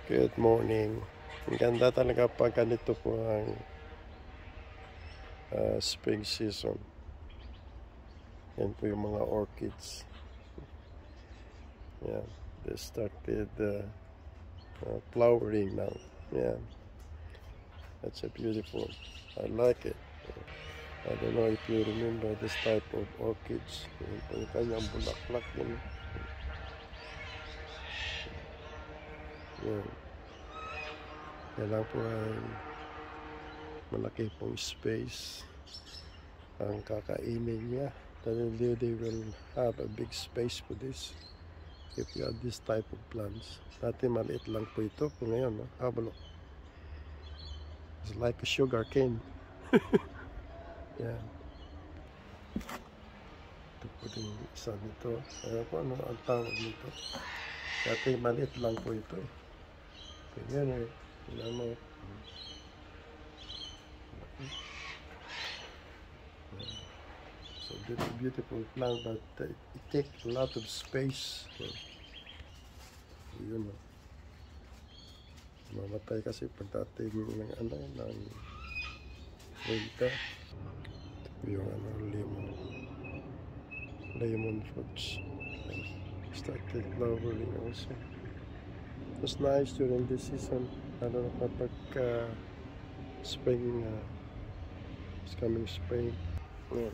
Good morning. Ang ganda talaga pag ganito po ang spring season. Yan po yung mga orchids. Yan. They started flowering now. Yan. That's a beautiful. I like it. I don't know if you remember this type of orchids. Yan po yung kanyang bulaklak. Yan. Yan. Kailangan po ay malaki pong space ang kakainin niya. Then they will have a big space for this if you have this type of plants. Dati maliit lang po ito. Pero ngayon, no? Habalo. It's like a sugar cane. Yan. Ito po din isa nito. Ayaw po ano ang tawag nito. Dati maliit lang po ito. Ganyan eh. Tingnan mo. So beautiful plant, but it takes a lot of space. So, yun o. Mamatay kasi pagdating ng ano, ng winter. Ito yung ano, lemon fruits. Started flowering also. It was nice during this season. Lalo na kapag spring, it's coming spring. Yan.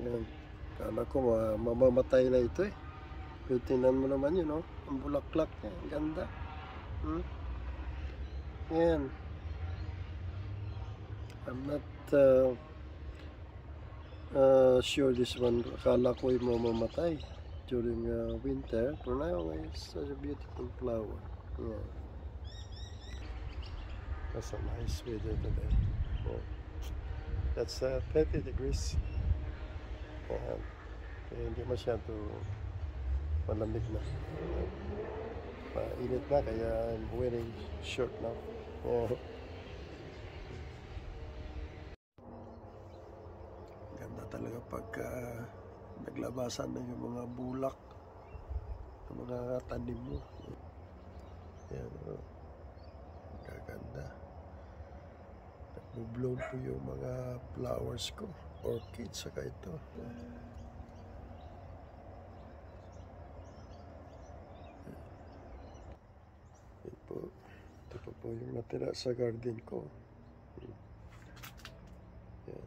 Yan. Kala ko mamamatay na ito eh. Pero tingnan mo naman yun, no? Ang bulaklak niya. Ang ganda. Yan. I'm not sure this one. Akala ko yung mamamatay during winter. But now it's such a beautiful flower. Yeah. That's a nice weather today. Oh. That's 30 degrees. Hindi masyado malamig na. Mainit na kaya I'm wearing short now. Ganda talaga pag naglabasan na yung mga bulak ng mga tanim mo. Yan, gaganda. Nag-bloom po yung mga flowers ko, orchids, saka ito. Ito po yung natira sa garden ko. Yan.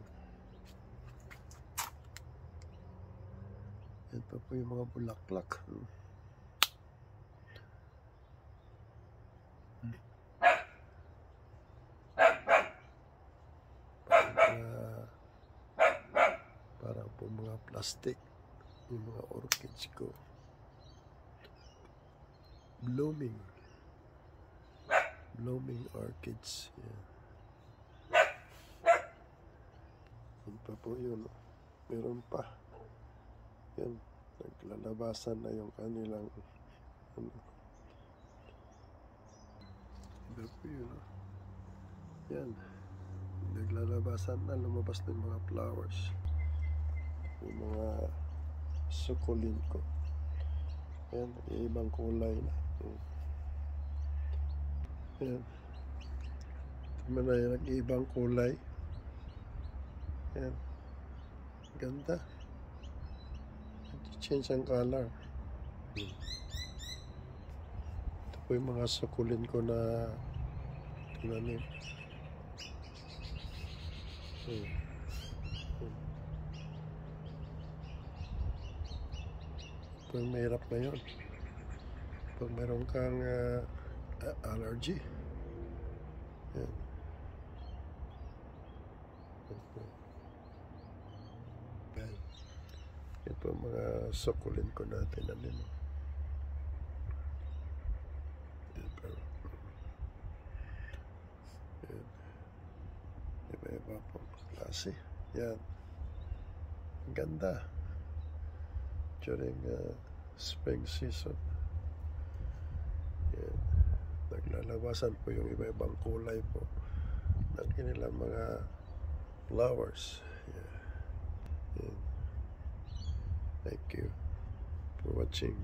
Yan pa po yung mga bulaklak. Parang po mga plastic yung mga orchids ko. Blooming orchids. Yeah. Yan pa po yun. Meron pa. Yan. Naglalabasan na yung kanilang ano. Yan po yun. Yan. Naglalabasan na. Lumabas na yung mga flowers. Yung mga succulent ko. Yan. Ibang kulay na. Yan. Ito na yung nag-iibang kulay. Yan. Ganda. Change ang color. Ito po yung mga succulent ko na tinanim. Pag mahirap na yun. Pag mayroon kang allergy. Yan. Yan po mga succulent ko natin na din. Iba-iba po klase. Yan. Ganda. During spring season. Yan. Naglalabasan po yung iba-ibang kulay po ng kanilang mga flowers. Yeah. Yan. Thank you for watching.